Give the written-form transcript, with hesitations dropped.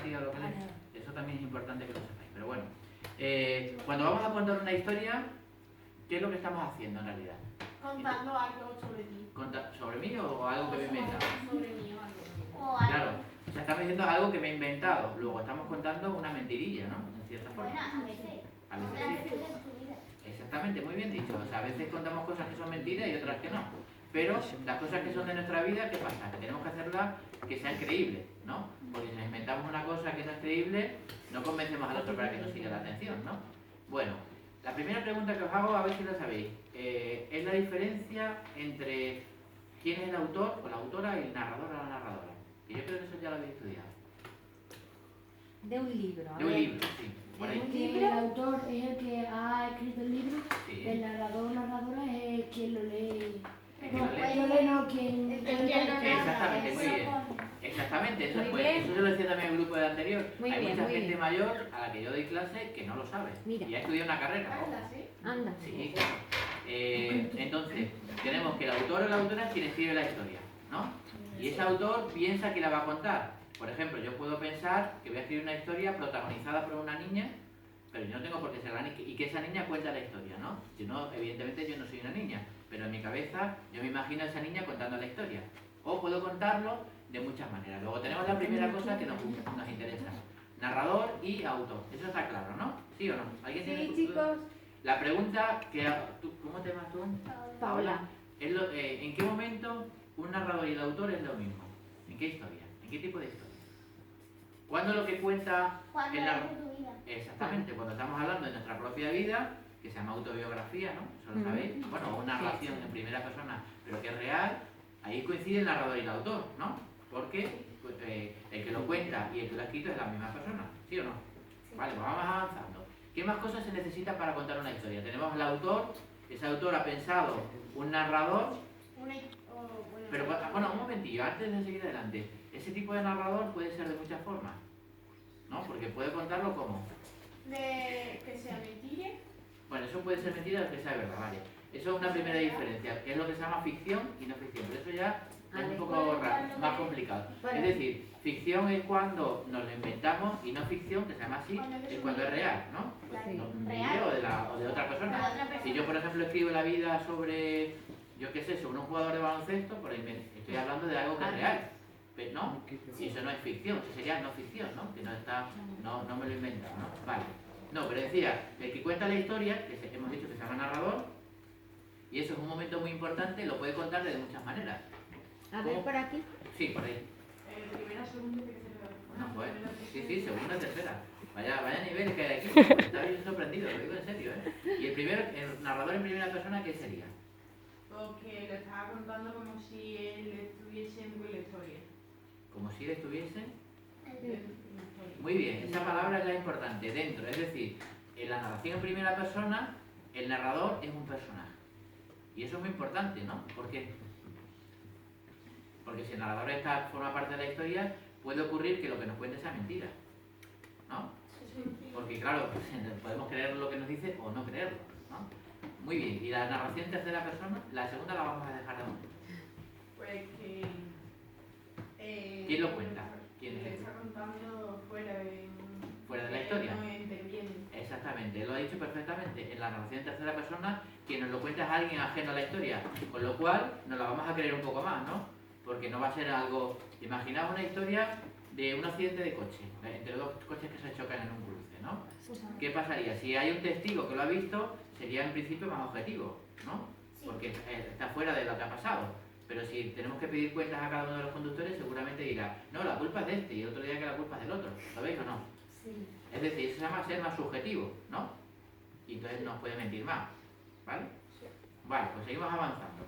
narrativa lo que es? Eso también es importante que lo sepáis. Pero bueno, cuando vamos a contar una historia, ¿qué es lo que estamos haciendo en realidad? Contando algo sobre ti. ¿Sobre mí o algo que me he inventado? Sobre mí o algo. Claro, o sea, estamos diciendo algo que me he inventado. Luego estamos contando una mentirilla, ¿no? En cierta forma. A veces. A veces sí. Exactamente, muy bien dicho. O sea, a veces contamos cosas que son mentiras y otras que no. Pero las cosas que son de nuestra vida, ¿qué pasa? Que tenemos que hacerlas que sean creíbles, ¿no? Porque si nos inventamos una cosa que no es creíble, no convencemos al otro para que nos siga la atención, ¿no? Bueno, la primera pregunta que os hago, a ver si lo sabéis, es la diferencia entre quién es el autor o la autora y el narrador o la narradora. Y yo creo que eso ya lo habéis estudiado. De un libro. De un libro, sí. Por ahí. El autor es el que ha escrito el libro, Sí. el narrador o narradora es quien lo lee. El que lo lee. Quien lo lee, no, quien Exactamente, muy bien. Exactamente, eso, Muy pues, bien. eso se lo decía también el grupo de anterior. Muy Hay bien, mucha muy gente bien. mayor a la que yo doy clase que no lo sabe. Mira. Y ha estudiado una carrera. Anda, ¿sí? Anda. Sí, claro. Entonces, tenemos que el autor o la autora es quien escribe la historia, ¿no? Y ese autor piensa que la va a contar. Por ejemplo, yo puedo pensar que voy a escribir una historia protagonizada por una niña, pero yo no tengo por qué ser la niña, y que esa niña cuenta la historia, ¿no? Yo no, evidentemente yo no soy una niña, pero en mi cabeza yo me imagino a esa niña contando la historia. O puedo contarlo de muchas maneras. Luego tenemos la primera cosa que nos interesa. Narrador y autor. Eso está claro, ¿no? ¿Sí o no? ¿Alguien tiene Sí, chicos. La pregunta que... ¿Cómo te llamas tú? Paola. ¿En qué momento un narrador y el autor es lo mismo? ¿En qué historia? ¿En qué tipo de historia? ¿Cuándo lo que cuenta Cuando el es narrador? de tu vida. Exactamente, cuando estamos hablando de nuestra propia vida, que se llama autobiografía, ¿no? Eso lo sabéis. Bueno, o una narración en primera persona, pero que es real, ahí coincide el narrador y el autor, ¿no? Porque pues, el que lo cuenta y el que lo ha escrito es la misma persona, ¿sí o no? Vale, pues vamos avanzando. ¿Qué más cosas se necesita para contar una historia? Tenemos el autor, ese autor ha pensado un narrador, pero bueno, un momentillo, antes de seguir adelante, ese tipo de narrador puede ser de muchas formas, ¿no? Porque puede contarlo como... De que sea mentira. Bueno, eso puede ser mentira o que sea verdad, vale. Eso es una primera diferencia, que es lo que se llama ficción y no ficción, pero eso ya es un poco más complicado. Es decir, ficción es cuando nos lo inventamos y no ficción, que se llama así, es cuando es real, ¿no? Real. O de otra persona. Si yo, por ejemplo, escribo la vida sobre, yo qué sé, sobre un jugador de baloncesto, por ahí estoy hablando de algo que es real. Pero no, si eso no es ficción, eso sería no ficción, ¿no? Que no está, no me lo he inventado, ¿no? Vale. No, pero decía, el que cuenta la historia, que hemos dicho que se llama narrador, y eso es un momento muy importante, lo puede contar de muchas maneras. A ver, por aquí. Sí, por ahí. Primera, segunda y tercera. No, pues, sí, segunda, tercera. Vaya nivel que hay aquí. Estaba yo sorprendido, lo digo en serio, ¿eh? Y el narrador en primera persona, ¿qué sería? Porque lo estaba contando como si él estuviese en la historia. Como si él estuviese... Muy bien, esa palabra es la importante, dentro. Es decir, en la narración en primera persona, el narrador es un personaje. Y eso es muy importante, ¿no? Porque si el narrador forma parte de la historia, puede ocurrir que lo que nos cuente sea mentira, ¿no? Porque claro, podemos creer lo que nos dice o no creerlo, ¿no? Muy bien, y la narración en tercera persona, la segunda la vamos a dejar de momento. Pues que... ¿Quién lo cuenta? ¿Quién es el el que está contando fuera de la historia? No interviene. Exactamente, él lo ha dicho perfectamente. En la narración en tercera persona, quien nos lo cuenta es alguien ajeno a la historia, con lo cual nos la vamos a creer un poco más, ¿no? Porque no va a ser algo... Imaginaos una historia de un accidente de coche, entre dos coches que se chocan en un cruce, ¿no? ¿Qué pasaría? Si hay un testigo que lo ha visto, sería en principio más objetivo, ¿no? Porque está fuera de lo que ha pasado. Pero si tenemos que pedir cuentas a cada uno de los conductores, seguramente dirá, no, la culpa es de este, y el otro dirá que la culpa es del otro. ¿Lo veis o no? Sí. Es decir, eso se llama ser más subjetivo, ¿no? Y entonces nos puede mentir más, ¿vale? Vale, pues seguimos avanzando.